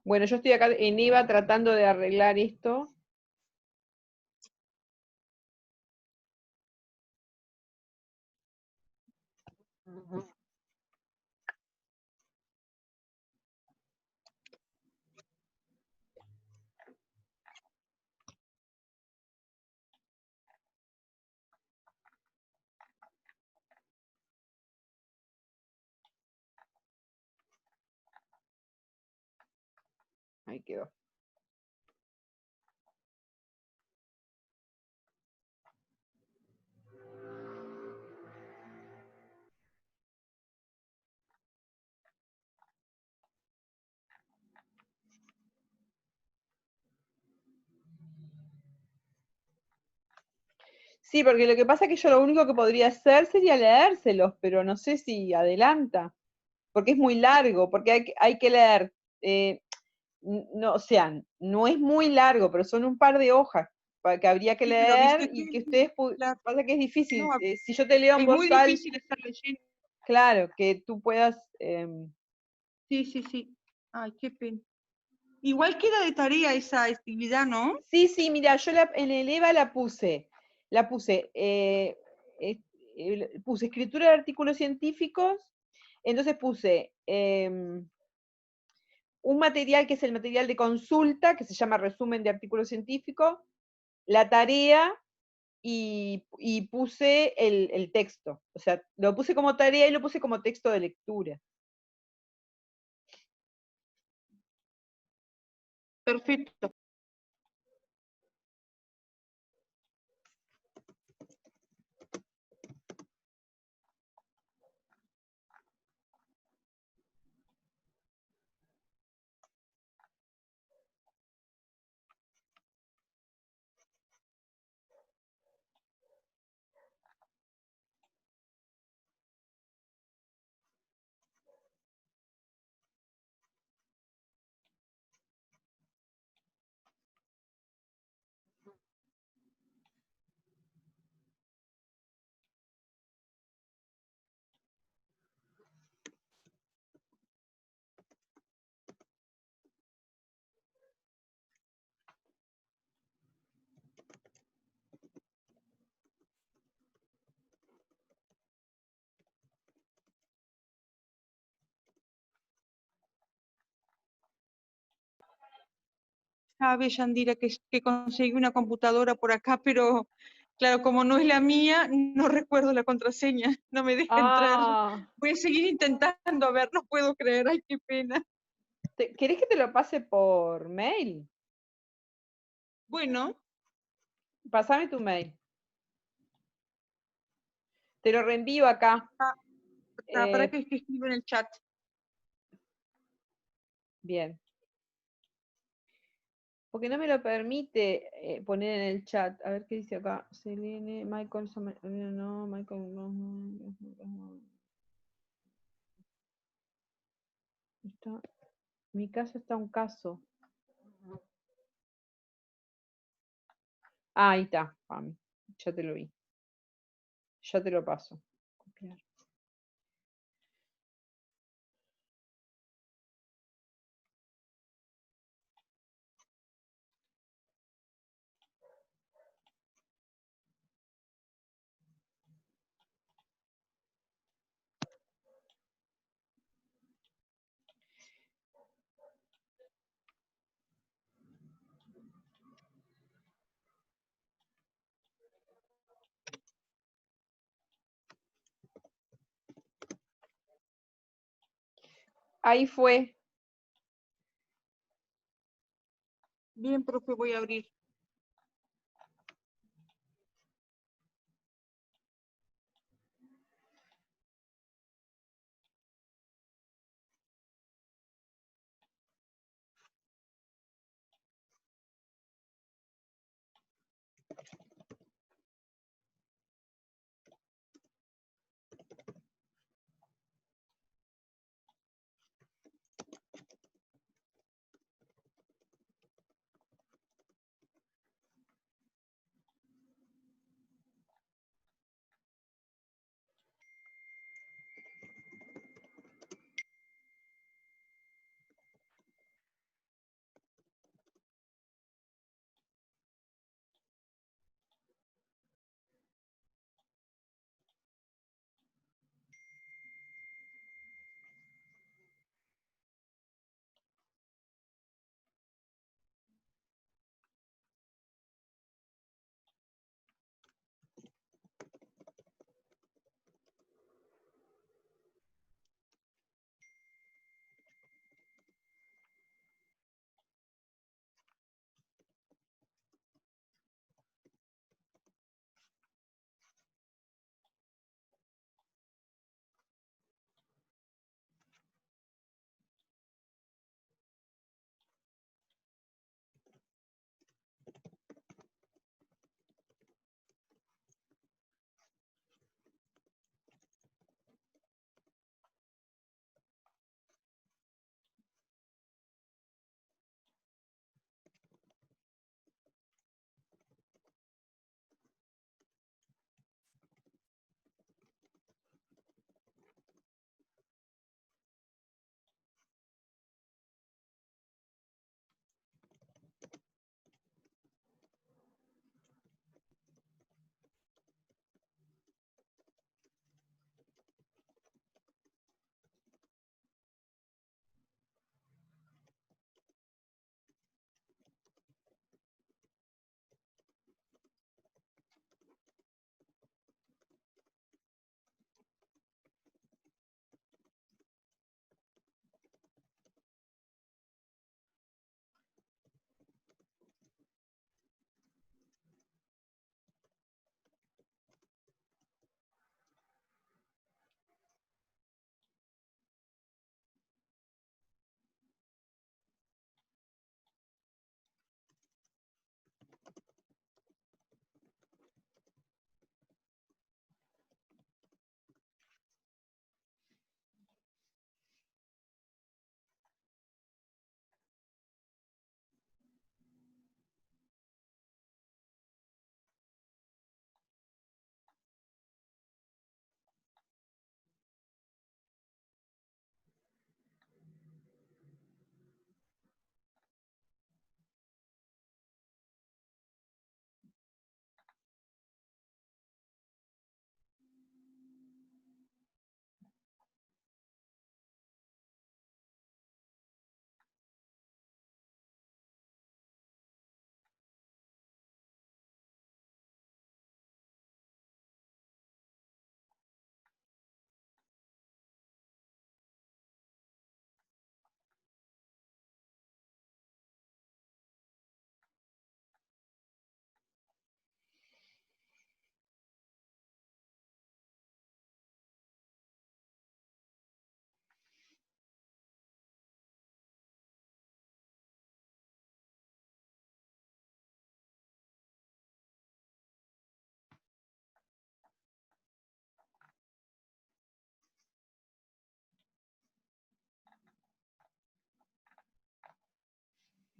Bueno, yo estoy acá en Eva tratando de arreglar esto. Ahí quedó. Sí, porque lo que pasa es que yo lo único que podría hacer sería leérselos, pero no sé si adelanta, porque es muy largo, porque hay que leer, no, o sea, no es muy largo, pero son un par de hojas que habría que Sí, pero leer viste y que que ustedes, la- pasa que es difícil, no, si yo te leo en es muy voz alta, difícil estar leyendo. claro, que tú puedas, Sí, sí, sí. Ay, qué pena. Igual queda de tarea esa actividad, ¿no? sí, sí, mira, yo en el EVA la puse, puse escritura de artículos científicos, entonces puse un material que es el material de consulta, que se llama resumen de artículos científicos, la tarea y puse el texto. O sea, lo puse como tarea y lo puse como texto de lectura. Perfecto. Sabe, Yandira, que conseguí una computadora por acá, pero claro, como no es la mía, no recuerdo la contraseña, no me deja entrar. Ah, Voy a seguir intentando, a ver, no puedo creer, ay, qué pena. ¿querés que te lo pase por mail? Bueno, Pásame tu mail. Te lo reenvío acá. para que escriba en el chat. Bien. Porque no me lo permite poner en el chat. A ver qué dice acá. Selene, Michael, no, Michael, no. Está, mi caso está un caso. Ah, ahí está, Pami. Ya te lo vi. Ya te lo paso. Copiar. Ahí fue. Bien, profe, voy a abrir.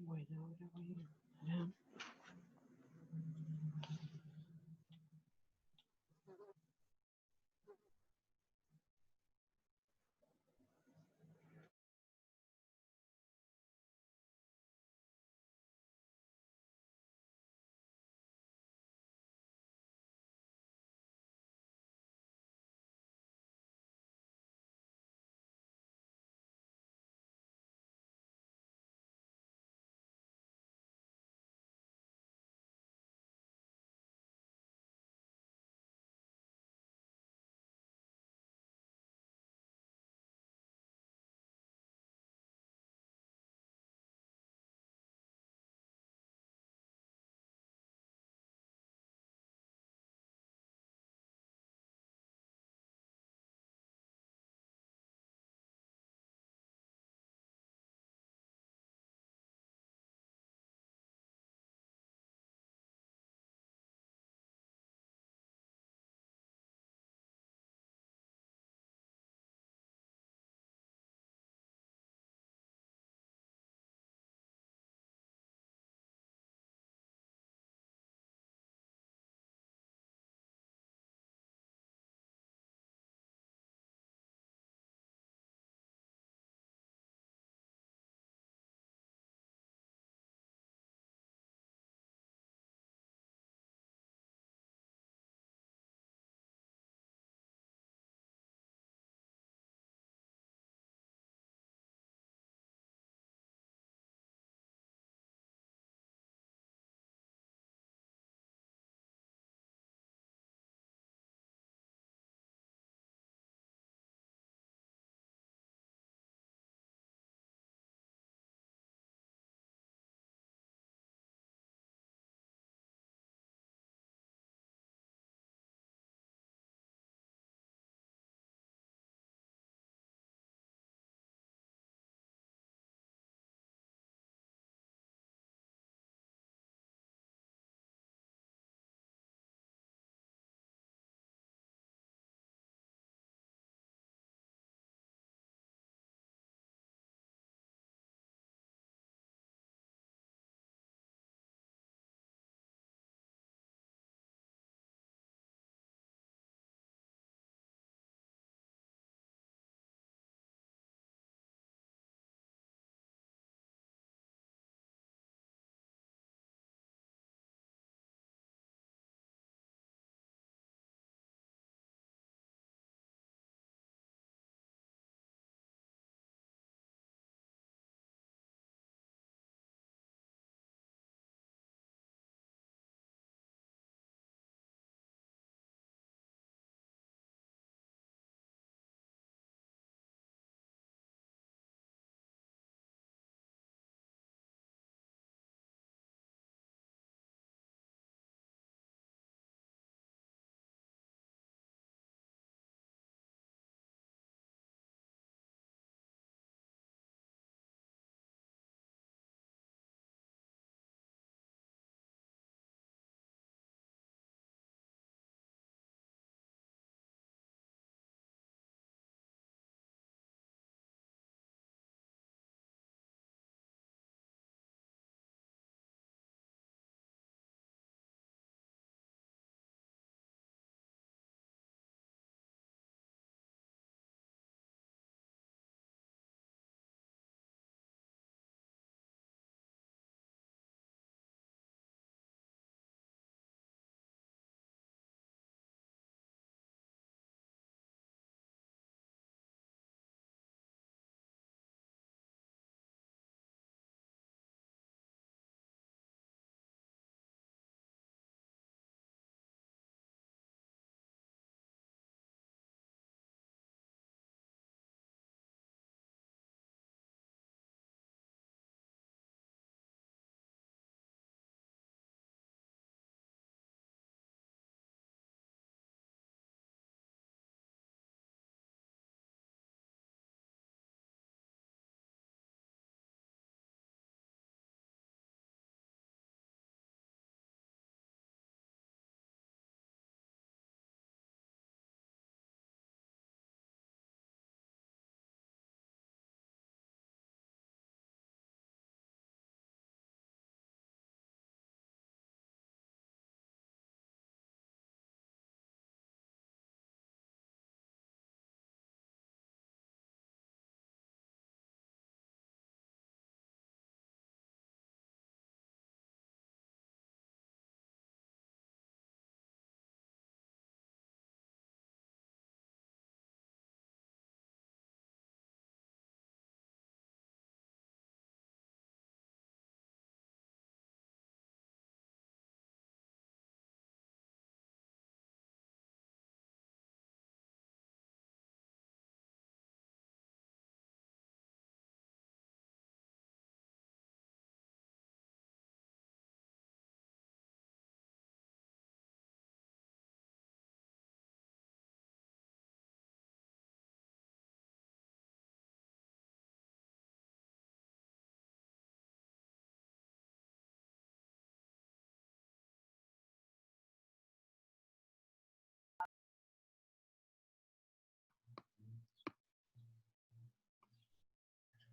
Bueno, ahora voy a...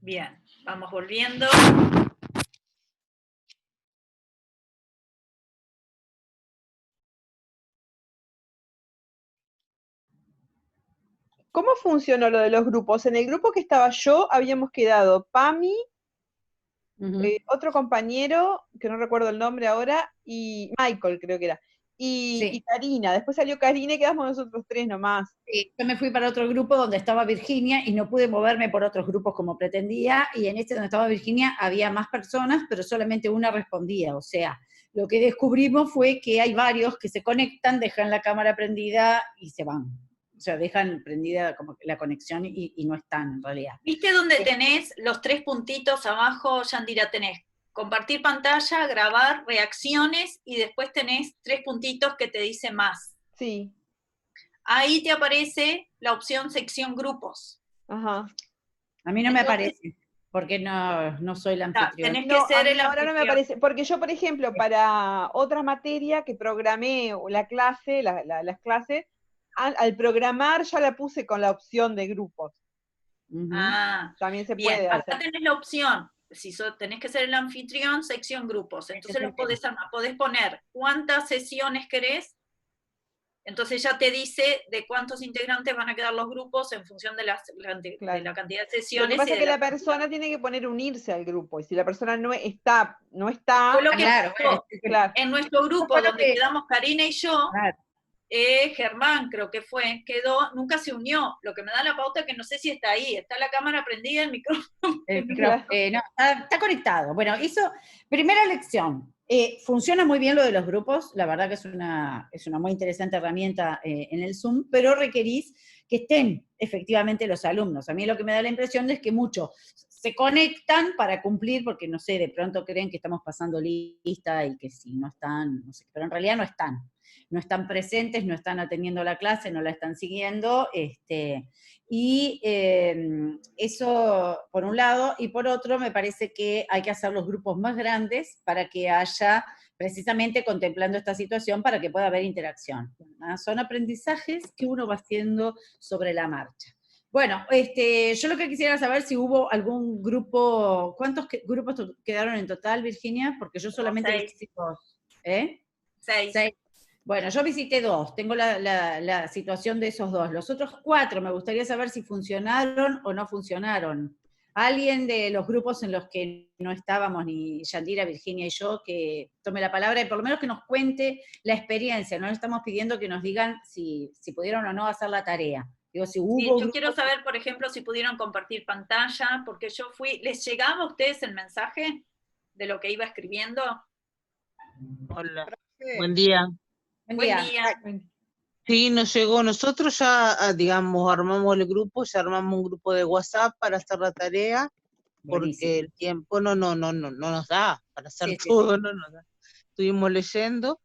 Bien, vamos volviendo. ¿Cómo funcionó lo de los grupos? En el grupo que estaba yo habíamos quedado Pami, otro compañero, que no recuerdo el nombre ahora, y Michael creo que era, y Karina. Después salió Karina y quedamos nosotros tres nomás. Sí, yo me fui para otro grupo donde estaba Virginia y no pude moverme por otros grupos como pretendía, y en este donde estaba Virginia había más personas, pero solamente una respondía. O sea, lo que descubrimos fue que hay varios que se conectan, dejan la cámara prendida y se van. O sea, dejan prendida como la conexión y no están en realidad. ¿Viste dónde tenés los 3 puntitos abajo, Yandira? Tenés compartir pantalla, grabar, reacciones, y después tenés 3 puntitos que te dice más. Sí. Ahí te aparece la opción sección grupos. Ajá. A mí no me aparece, porque no soy la anfitriona. Tenés que ser el ahora no me anfitrión. aparece, porque yo, por ejemplo, para otra materia que programé la clase, las clases, al programar ya la puse con la opción de grupos. También se puede Acá hacer. tenés la opción, si tenés que ser el anfitrión, sección grupos. Entonces los podés armar, podés poner cuántas sesiones querés, entonces ya te dice de cuántos integrantes van a quedar los grupos en función de la cantidad de sesiones. Lo que pasa es que la persona tiene que poner unirse al grupo, y si la persona no está. Fue lo que claro, pasó. En nuestro grupo, donde quedamos Karina y yo, claro. Germán creo que quedó, nunca se unió, lo que me da la pauta que no sé si está ahí, está la cámara prendida, el micrófono. No, está conectado. Bueno, primera lección, funciona muy bien lo de los grupos, la verdad que es una muy interesante herramienta en el Zoom, pero requerís que estén efectivamente los alumnos. A mí lo que me da la impresión es que muchos se conectan para cumplir, porque no sé, de pronto creen que estamos pasando lista y que si no están, no sé, pero en realidad no están. No están presentes, no están atendiendo la clase, no la están siguiendo, y eso por un lado, y por otro me parece que hay que hacer los grupos más grandes para que haya, precisamente contemplando esta situación, para que pueda haber interacción. Son aprendizajes que uno va haciendo sobre la marcha. Bueno, yo lo que quisiera saber si hubo algún grupo, ¿cuántos grupos quedaron en total, Virginia? Porque yo solamente visité 2. 6. Bueno, yo visité 2, tengo la situación de esos 2. Los otros 4 me gustaría saber si funcionaron o no funcionaron. Alguien de los grupos en los que no estábamos, ni Yandira, Virginia y yo, que tome la palabra y por lo menos que nos cuente la experiencia. No le estamos pidiendo que nos digan si pudieron o no hacer la tarea. Digo, si hubo yo quiero saber, por ejemplo, si pudieron compartir pantalla, porque yo ¿les llegaba a ustedes el mensaje de lo que iba escribiendo? Hola, buen día. Buen día. Sí, nos llegó. Nosotros ya, digamos, armamos el grupo, ya armamos un grupo de WhatsApp para hacer la tarea, Buenísimo. porque el tiempo no nos da para hacer todo, no nos da. Estuvimos leyendo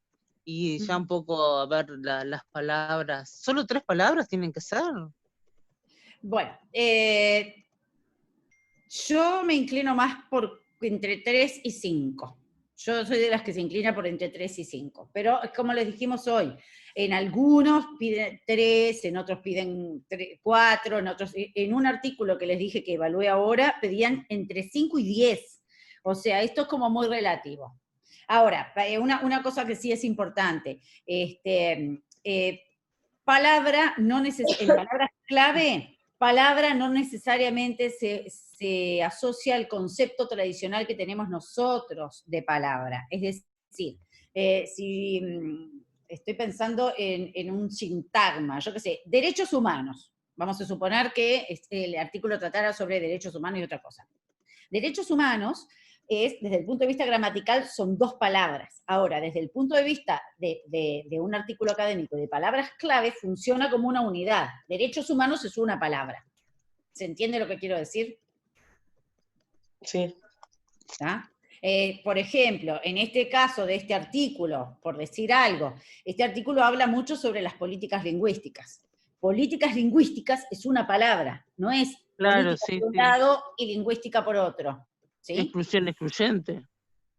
y ya un poco a ver las palabras. ¿Solo 3 palabras tienen que ser? Bueno, yo me inclino más por entre 3 y 5. Yo soy de las que se inclina por entre 3 y 5. Pero como les dijimos hoy, en algunos piden 3, en otros piden 4, en otros, en un artículo que les dije que evalué ahora, pedían entre 5 y 10. O sea, esto es como muy relativo. Ahora, una cosa que sí es importante, palabras clave, palabra no necesariamente se asocia al concepto tradicional que tenemos nosotros de palabra. Es decir, si estoy pensando en un sintagma, yo qué sé, derechos humanos. Vamos a suponer que el artículo tratara sobre derechos humanos y otra cosa. Derechos humanos desde el punto de vista gramatical, son 2 palabras. Ahora, desde el punto de vista de un artículo académico de palabras clave, funciona como una unidad. Derechos humanos es una palabra. ¿Se entiende lo que quiero decir? Sí. ¿Está? Por ejemplo, en este caso de este artículo, por decir algo, este artículo habla mucho sobre las políticas lingüísticas. Políticas lingüísticas es una palabra, no es política por un lado y lingüística por otro. ¿Sí? Exclusión excluyente,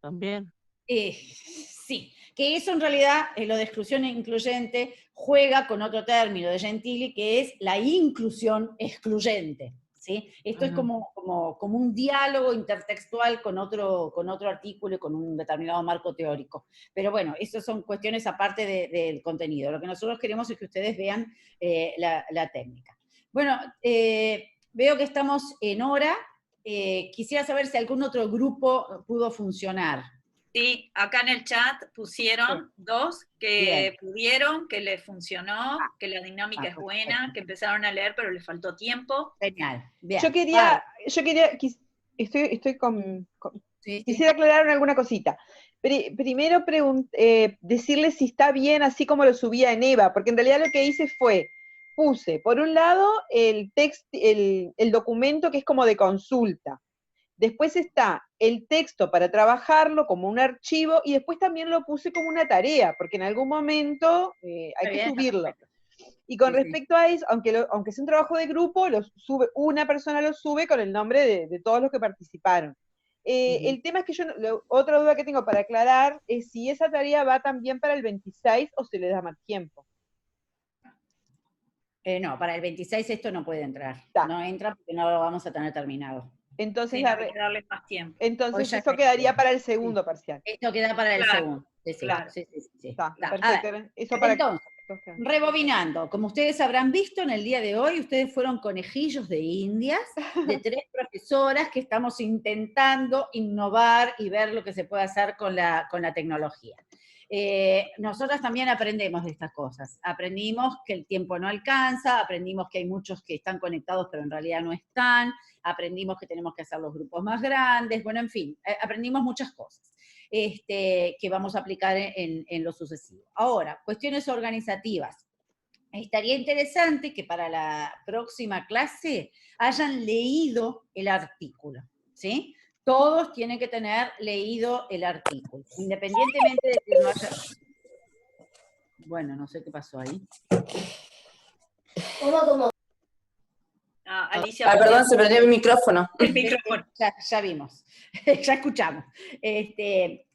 también. Sí, que eso en realidad, lo de exclusión incluyente, juega con otro término de Gentili, que es la inclusión excluyente. ¿Sí? ¿sí? Esto es como un diálogo intertextual con otro artículo y con un determinado marco teórico. Pero bueno, eso son cuestiones aparte del contenido. Lo que nosotros queremos es que ustedes vean la técnica. Bueno, veo que estamos en hora. Quisiera saber si algún otro grupo pudo funcionar. Sí, acá en el chat pusieron dos que pudieron, que les funcionó, que la dinámica es buena, que empezaron a leer pero les faltó tiempo. Genial, bien. Quisiera aclarar alguna cosita. Primero decirles si está bien así como lo subía en EVA, porque en realidad lo que hice puse, por un lado, el documento que es como de consulta. Después está el texto para trabajarlo como un archivo, y después también lo puse como una tarea, porque en algún momento hay que subirlo. Y con respecto a eso, aunque sea un trabajo de grupo, una persona lo sube con el nombre de todos los que participaron. El tema es que otra duda que tengo para aclarar es si esa tarea va también para el 26 o se le da más tiempo. No, para el 26 esto no puede entrar. No entra porque no lo vamos a tener terminado. Entonces, hay que darle más tiempo. Entonces eso quedaría para el segundo parcial. Esto queda para el segundo. Claro. Sí. Perfecto. Entonces, rebobinando, como ustedes habrán visto en el día de hoy, ustedes fueron conejillos de indias de 3 profesoras que estamos intentando innovar y ver lo que se puede hacer con la tecnología. Nosotras también aprendemos de estas cosas. Aprendimos que el tiempo no alcanza, aprendimos que hay muchos que están conectados pero en realidad no están, aprendimos que tenemos que hacer los grupos más grandes, bueno, en fin, aprendimos muchas cosas que vamos a aplicar en lo sucesivo. Ahora, cuestiones organizativas. Estaría interesante que para la próxima clase hayan leído el artículo, ¿sí? Todos tienen que tener leído el artículo, independientemente de que no haya... Bueno, no sé qué pasó ahí. Alicia, perdón, se prendió mi micrófono. El micrófono. Ya vimos, ya escuchamos.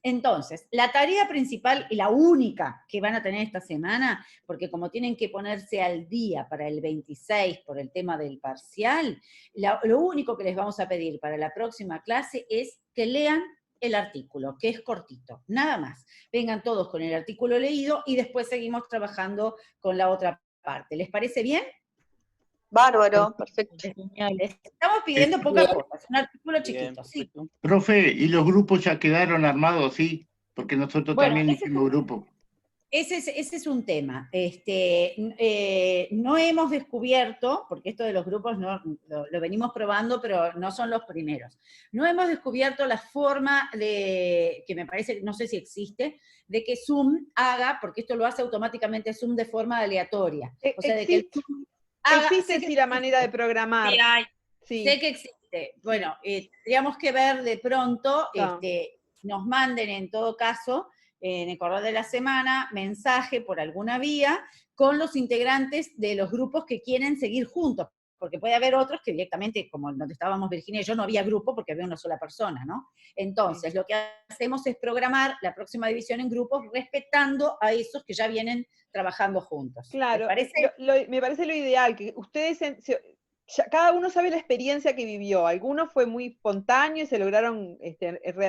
Entonces, la tarea principal y la única que van a tener esta semana, porque como tienen que ponerse al día para el 26 por el tema del parcial, lo único que les vamos a pedir para la próxima clase es que lean el artículo, que es cortito, nada más. Vengan todos con el artículo leído y después seguimos trabajando con la otra parte. ¿Les parece bien? Bárbaro, perfecto. Estamos pidiendo poca cosa, es un artículo chiquito, sí. Profe, ¿y los grupos ya quedaron armados, sí? Porque nosotros también hicimos grupo. Ese es un tema. No hemos descubierto, porque esto de los grupos lo venimos probando, pero no son los primeros. No hemos descubierto la forma que me parece, no sé si existe, de que Zoom haga, porque esto lo hace automáticamente Zoom de forma aleatoria. O sea, de que el Zoom existe la manera de programar. Sí, hay. Sí. Sé que existe. Bueno, tendríamos que ver de pronto, nos manden en todo caso, en el correo de la semana, mensaje por alguna vía con los integrantes de los grupos que quieren seguir juntos, porque puede haber otros que directamente, como donde estábamos Virginia y yo, no había grupo porque había una sola persona, ¿no? Entonces, lo que hacemos es programar la próxima división en grupos respetando a esos que ya vienen trabajando juntos. Claro, ¿Les parece? me parece lo ideal, que ustedes, cada uno sabe la experiencia que vivió. Algunos fue muy espontáneo y se lograron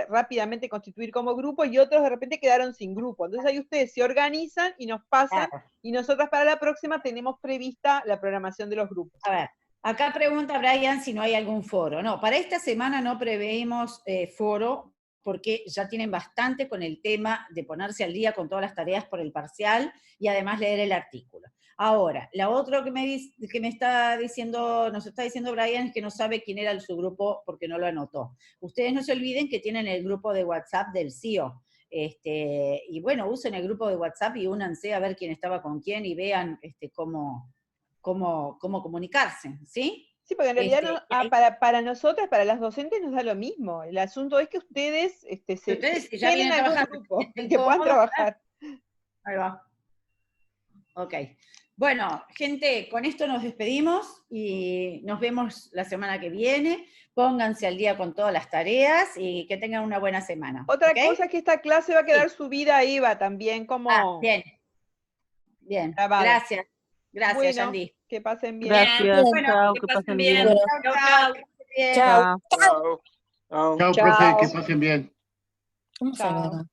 rápidamente constituir como grupo, y otros de repente quedaron sin grupo. Entonces ahí ustedes se organizan y nos pasan, y nosotras para la próxima tenemos prevista la programación de los grupos. A ver, acá pregunta Brian si no hay algún foro. No, para esta semana no preveemos foro, porque ya tienen bastante con el tema de ponerse al día con todas las tareas por el parcial, y además leer el artículo. Ahora, la otra que me está diciendo, nos está diciendo Brian, es que no sabe quién era su grupo porque no lo anotó. Ustedes no se olviden que tienen el grupo de WhatsApp del CIO. Y bueno, usen el grupo de WhatsApp y únanse a ver quién estaba con quién y vean cómo comunicarse, ¿sí? Sí, porque en realidad para nosotras, para las docentes, nos da lo mismo. El asunto es que ustedes ya vienen trabajando, grupo, que puedan trabajar. Ahí va. Ok. Bueno, gente, con esto nos despedimos y nos vemos la semana que viene. Pónganse al día con todas las tareas y que tengan una buena semana. Otra cosa es que esta clase va a quedar subida a Eva también como... Bien. Grabada. Gracias, bueno, Yandy. Que Que pasen bien. Gracias, Bueno, chao, que que pasen pasen bien. bien. Chao, chao. Chao. Chao. Chao, profe, que pasen bien. ¿Cómo sale Chao. acá?